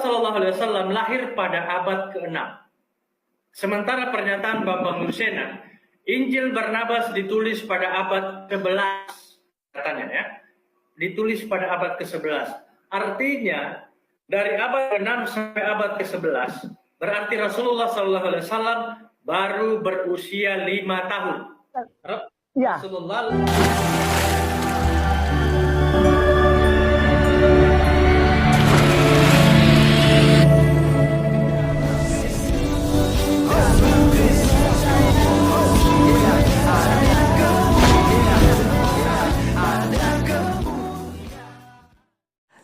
SAW lahir pada abad ke-6. Sementara pernyataan Bambang Nursena, Injil Barnabas ditulis pada abad ke-11, katanya ya. Ditulis pada abad ke-11. Artinya, dari abad ke-6 sampai abad ke-11, berarti Rasulullah SAW baru berusia 5 tahun. Ya. Rasulullah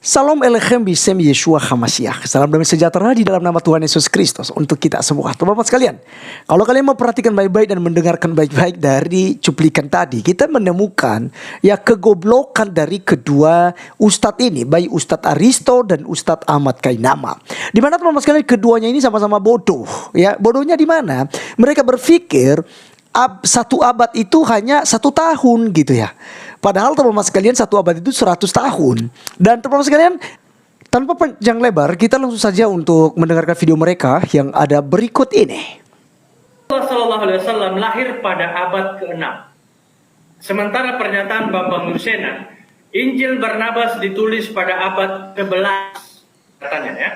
Salam Elechem Bisem Yeshua HaMashiach. Salam damai sejahtera di dalam nama Tuhan Yesus Kristus untuk kita semua. Teman-teman sekalian, kalau kalian memperhatikan baik-baik dan mendengarkan baik-baik dari cuplikan tadi, kita menemukan ya kegoblokan dari kedua ustadz ini, baik Ustadz Aristo dan Ustadz Ahmad Kainama. Di mana teman-teman sekalian keduanya ini sama-sama bodoh. Ya, bodohnya di mana? Mereka berpikir satu abad itu hanya 1 tahun gitu ya. Padahal teman-teman sekalian satu abad itu 100 tahun. Dan teman-teman sekalian, tanpa panjang lebar, kita langsung saja untuk mendengarkan video mereka yang ada berikut ini. Rasulullah SAW lahir pada abad ke-6. Sementara pernyataan Bambang Nursena, Injil Barnabas ditulis pada abad ke-11, katanya ya.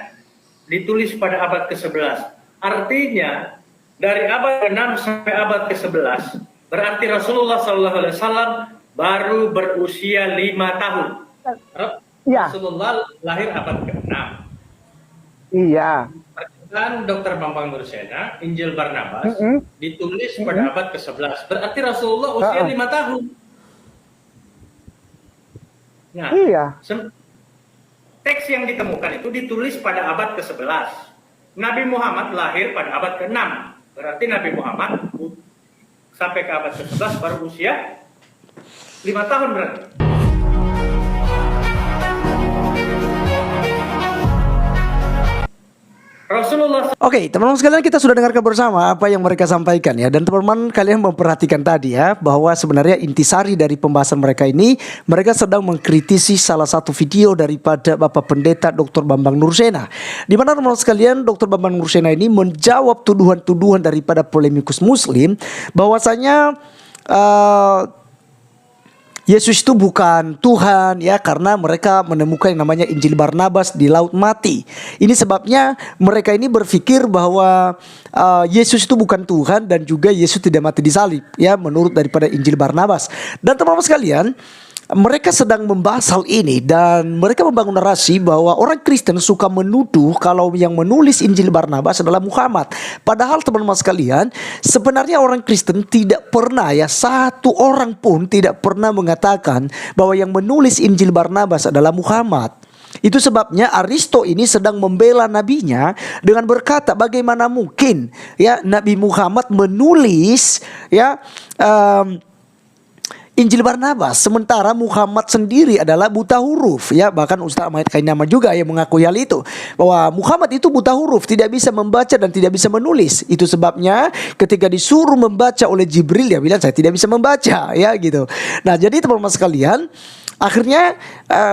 Ditulis pada abad ke-11. Artinya, dari abad ke-6 sampai abad ke-11, berarti Rasulullah SAW baru berusia 5 tahun. Ya. Rasulullah lahir abad ke-6. Iya. Dan Dr. Bambang Nursena, Injil Barnabas ditulis pada abad ke-11. Berarti Rasulullah usia 5 tahun. Nah, Iya. teks yang ditemukan itu ditulis pada abad ke-11. Nabi Muhammad lahir pada abad ke-6. Berarti Nabi Muhammad sampai ke abad ke-11 baru usia 5 tahun berarti. Rasulullah. Oke, teman-teman sekalian, kita sudah dengarkan bersama apa yang mereka sampaikan ya. Dan teman-teman kalian memperhatikan tadi ya, bahwa sebenarnya intisari dari pembahasan mereka ini, mereka sedang mengkritisi salah satu video daripada Bapak Pendeta Dr. Bambang Nursena. Di mana teman-teman sekalian, Dr. Bambang Nursena ini menjawab tuduhan-tuduhan daripada polemikus muslim, bahwasanya Yesus itu bukan Tuhan ya, karena mereka menemukan yang namanya Injil Barnabas di Laut Mati. Ini sebabnya mereka ini berpikir bahwa Yesus itu bukan Tuhan dan juga Yesus tidak mati di salib ya, menurut daripada Injil Barnabas. Dan teman-teman sekalian, mereka sedang membahas hal ini dan mereka membangun narasi bahwa orang Kristen suka menuduh kalau yang menulis Injil Barnabas adalah Muhammad. Padahal teman-teman sekalian, sebenarnya orang Kristen tidak pernah ya, satu orang pun tidak pernah mengatakan bahwa yang menulis Injil Barnabas adalah Muhammad. Itu sebabnya Aristo ini sedang membela nabinya dengan berkata bagaimana mungkin ya Nabi Muhammad menulis ya Injil Barnabas, sementara Muhammad sendiri adalah buta huruf ya. Bahkan Ustaz Ahmad Kainama juga yang mengakui hal itu, bahwa Muhammad itu buta huruf, tidak bisa membaca dan tidak bisa menulis. Itu sebabnya ketika disuruh membaca oleh Jibril, dia bilang saya tidak bisa membaca ya gitu. Nah, jadi teman-teman sekalian, akhirnya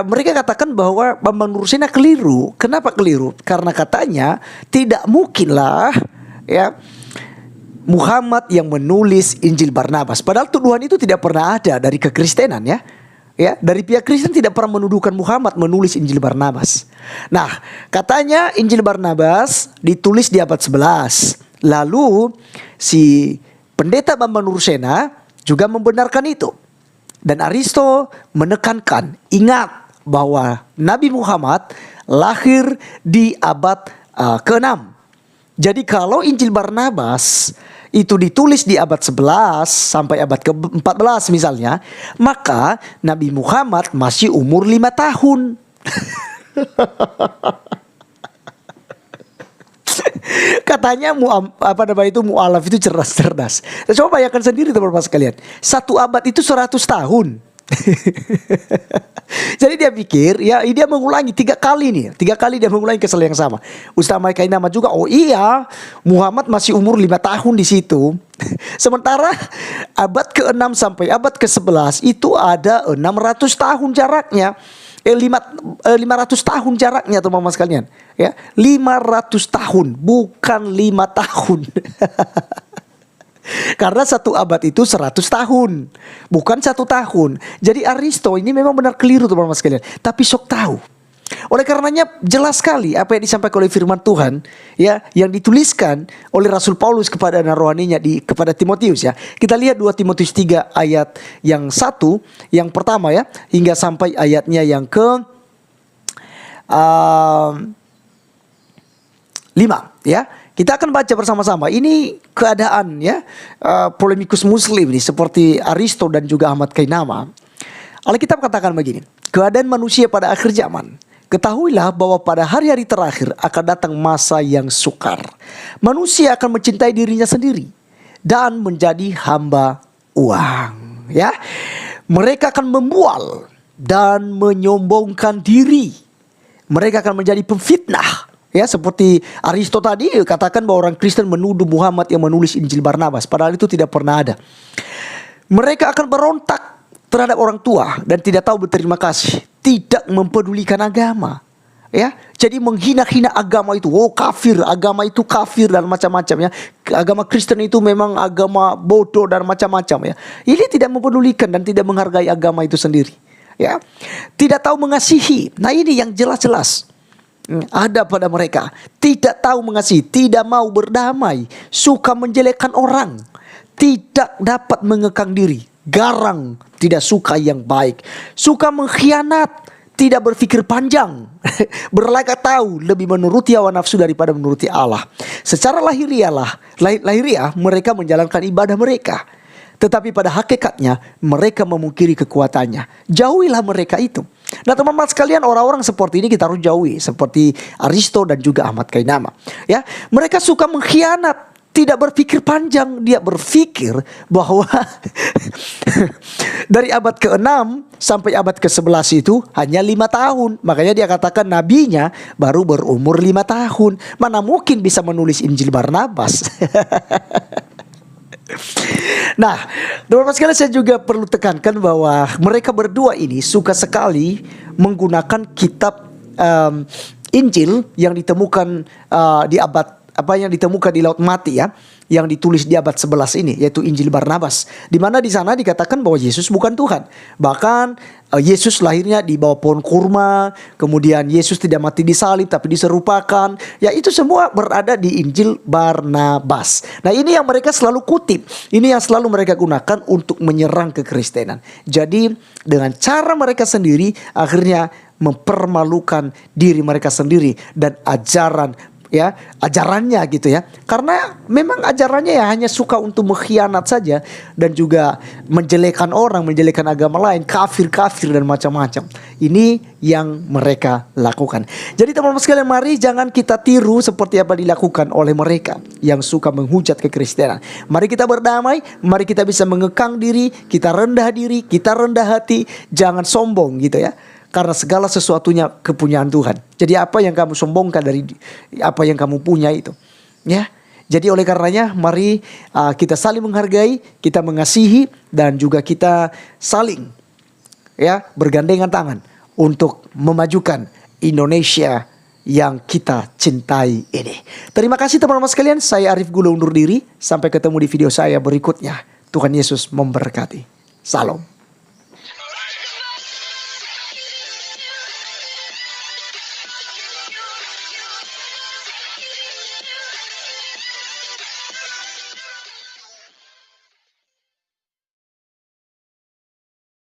mereka katakan bahwa Bambang Nursena keliru. Kenapa keliru? Karena katanya tidak mungkinlah ya Muhammad yang menulis Injil Barnabas. Padahal tuduhan itu tidak pernah ada dari kekristenan ya. Ya, dari pihak Kristen tidak pernah menuduhkan Muhammad menulis Injil Barnabas. Nah, katanya Injil Barnabas ditulis di abad 11. Lalu si pendeta Bambang Nursena juga membenarkan itu. Dan Aristo menekankan, ingat bahwa Nabi Muhammad lahir di abad ke-6. Jadi kalau Injil Barnabas itu ditulis di abad 11 sampai abad ke-14 misalnya, maka Nabi Muhammad masih umur 5 tahun. Katanya mu'alaf itu cerdas-cerdas. Coba bayangkan sendiri teman-teman sekalian, satu abad itu 100 tahun. Jadi dia pikir ya, dia mengulangi 3 kali nih. 3 kali dia mengulangi kesalahan yang sama. Ustaz Ahmad Kainama juga, oh iya, Muhammad masih umur 5 tahun di situ. Sementara abad ke-6 sampai abad ke-11 itu ada 600 tahun jaraknya. 500 tahun jaraknya teman-teman sekalian. Ya, 500 tahun, bukan 5 tahun. Karena satu abad itu 100 tahun, bukan 1 tahun. Jadi Aristo ini memang benar keliru teman-teman sekalian. Tapi sok tahu. Oleh karenanya jelas sekali apa yang disampaikan oleh firman Tuhan, ya, yang dituliskan oleh Rasul Paulus kepada anak rohaninya kepada Timotius, ya. Kita lihat 2 Timotius 3 ayat yang 1, yang pertama, ya, hingga sampai ayatnya yang ke 5, ya. Kita akan baca bersama-sama. Ini keadaan, ya, polemikus muslim nih seperti Aristo dan juga Ahmad Kainama. Alkitab katakan begini, keadaan manusia pada akhir zaman. Ketahuilah bahwa pada hari-hari terakhir akan datang masa yang sukar. Manusia akan mencintai dirinya sendiri dan menjadi hamba uang, ya. Mereka akan membual dan menyombongkan diri. Mereka akan menjadi pemfitnah. Ya, seperti Aristo tadi katakan bahwa orang Kristen menuduh Muhammad yang menulis Injil Barnabas, padahal itu tidak pernah ada. Mereka akan berontak terhadap orang tua dan tidak tahu berterima kasih, tidak mempedulikan agama. Ya, jadi menghina-hina agama itu. Oh, kafir, agama itu kafir dan macam-macam, ya. Agama Kristen itu memang agama bodoh dan macam-macam, ya. Ini tidak mempedulikan dan tidak menghargai agama itu sendiri, ya. Tidak tahu mengasihi. Nah, ini yang jelas-jelas ada pada mereka. Tidak tahu mengasihi, tidak mau berdamai, suka menjelekkan orang, tidak dapat mengekang diri, garang, tidak suka yang baik, suka mengkhianat, tidak berpikir panjang, berlagak tahu, lebih menuruti hawa nafsu daripada menuruti Allah. Secara lahiriah mereka menjalankan ibadah mereka, tetapi pada hakikatnya mereka memungkiri kekuatannya. Jauhilah mereka itu. Nah, teman-teman sekalian, orang-orang seperti ini kita harus jauhi, seperti Aristo dan juga Ahmad Kainama. Ya, mereka suka mengkhianat, tidak berpikir panjang. Dia berpikir bahwa dari abad ke-6 sampai abad ke-11 itu hanya 5 tahun. Makanya dia katakan nabinya baru berumur 5 tahun. Mana mungkin bisa menulis Injil Barnabas. Nah, teman-teman sekalian, saya juga perlu tekankan bahwa mereka berdua ini suka sekali menggunakan kitab Injil yang ditemukan di abad yang ditemukan di Laut Mati, ya, yang ditulis di abad 11 ini, yaitu Injil Barnabas, di mana di sana dikatakan bahwa Yesus bukan Tuhan. Bahkan Yesus lahirnya di bawah pohon kurma, kemudian Yesus tidak mati di salib tapi diserupakan. Ya, itu semua berada di Injil Barnabas. Nah, ini yang mereka selalu kutip, ini yang selalu mereka gunakan untuk menyerang kekristenan. Jadi dengan cara mereka sendiri akhirnya mempermalukan diri mereka sendiri dan ajarannya gitu, ya. Karena memang ajarannya ya hanya suka untuk mengkhianat saja dan juga menjelekan orang, menjelekan agama lain, kafir dan macam-macam. Ini yang mereka lakukan. Jadi teman-teman sekalian, mari jangan kita tiru seperti apa dilakukan oleh mereka yang suka menghujat kekristenan. Mari kita berdamai, mari kita bisa mengekang diri, kita rendah diri, kita rendah hati, jangan sombong gitu, ya. Karena segala sesuatunya kepunyaan Tuhan. Jadi apa yang kamu sombongkan dari apa yang kamu punya itu, ya. Jadi oleh karenanya mari kita saling menghargai, kita mengasihi, dan juga kita saling, ya, bergandengan tangan untuk memajukan Indonesia yang kita cintai ini. Terima kasih teman-teman sekalian. Saya Arif Gula undur diri. Sampai ketemu di video saya berikutnya. Tuhan Yesus memberkati. Salam.